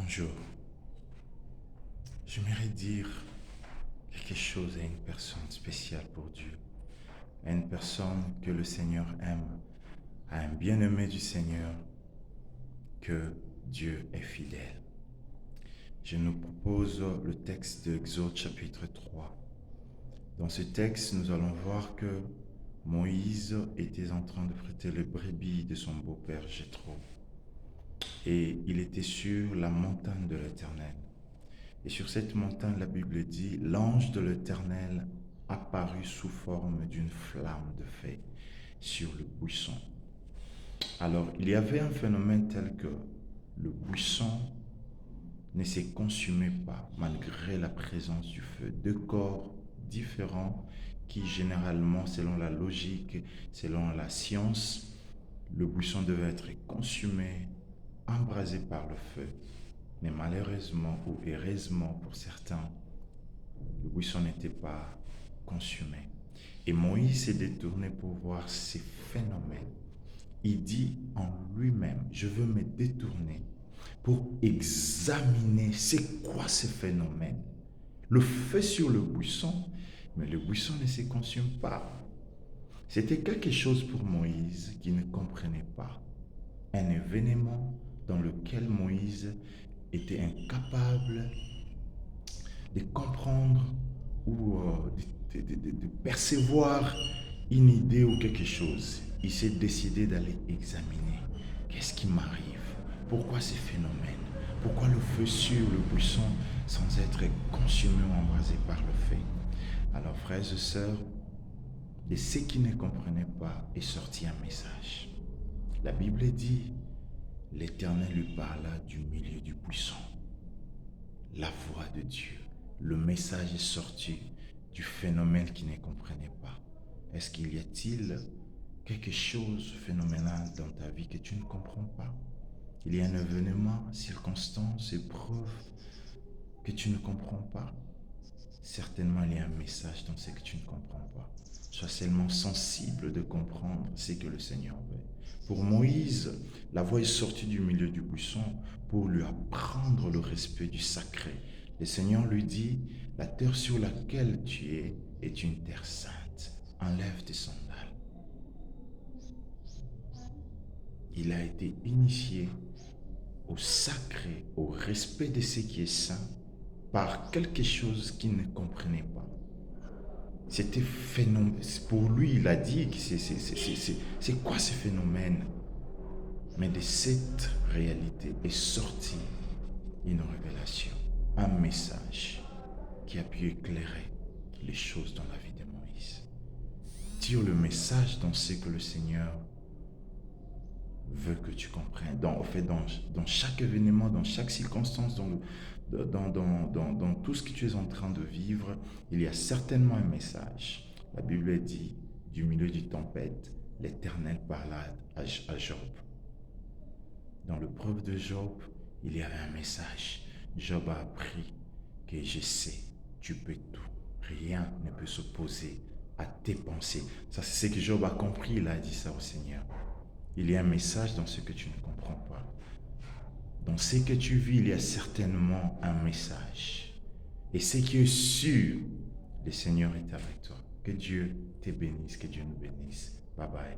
Bonjour. J'aimerais dire quelque chose à une personne spéciale pour Dieu, à une personne que le Seigneur aime, à un bien-aimé du Seigneur, que Dieu est fidèle. Je nous propose le texte de Exode chapitre 3. Dans ce texte, nous allons voir que Moïse était en train de prêter le brebis de son beau-père Jéthro. Et il était sur la montagne de l'Éternel. Et sur cette montagne, la Bible dit, l'ange de l'Éternel apparut sous forme d'une flamme de feu sur le buisson. Alors, il y avait un phénomène tel que le buisson ne se consumait pas malgré la présence du feu. Deux corps différents qui généralement, selon la logique, selon la science, le buisson devait être consumé, embrasé par le feu. Mais malheureusement ou heureusement pour certains, le buisson n'était pas consumé. Et Moïse s'est détourné pour voir ces phénomènes. Il dit en lui-même, je veux me détourner pour examiner c'est quoi ce phénomène. Le feu sur le buisson, mais le buisson ne se consume pas. C'était quelque chose pour Moïse qui ne comprenait pas. Un événement dans lequel Moïse était incapable de comprendre ou de percevoir une idée ou quelque chose. Il s'est décidé d'aller examiner. Qu'est-ce qui m'arrive? Pourquoi ces phénomènes? Pourquoi le feu sur le buisson sans être consumé ou embrasé par le feu? Alors, frères et sœurs, de ceux qui ne comprenaient pas est sorti un message. La Bible dit, l'Éternel lui parla du milieu du buisson. La voix de Dieu. Le message est sorti du phénomène qui ne comprenait pas. Est-ce qu'il y a-t-il quelque chose de phénoménal dans ta vie que tu ne comprends pas? Il y a un événement, circonstance, épreuve que tu ne comprends pas? Certainement, il y a un message dans ce que tu ne comprends pas. Sois seulement sensible de comprendre ce que le Seigneur veut. Pour Moïse, la voix est sortie du milieu du buisson pour lui apprendre le respect du sacré. Le Seigneur lui dit, la terre sur laquelle tu es est une terre sainte. Enlève tes sandales. Il a été initié au sacré, au respect de ce qui est saint, par quelque chose qu'il ne comprenait pas. C'était phénomène. Pour lui, il a dit que c'est quoi ce phénomène? Mais de cette réalité est sortie une révélation, un message qui a pu éclairer les choses dans la vie de Moïse. Tire le message dans ce que le Seigneur veut que tu comprennes. Dans chaque événement, dans chaque circonstance, dans tout ce que tu es en train de vivre, il y a certainement un message. La Bible dit, du milieu du tempête, l'Éternel parla à Job. Dans l'épreuve de Job, il y avait un message. Job a appris que je sais, tu peux tout. Rien ne peut s'opposer à tes pensées. Ça, c'est ce que Job a compris. Il a dit ça au Seigneur. Il y a un message dans ce que tu ne comprends pas. Dans ce que tu vis, il y a certainement un message. Et ce qui est sûr, le Seigneur est avec toi. Que Dieu te bénisse, que Dieu nous bénisse. Bye bye.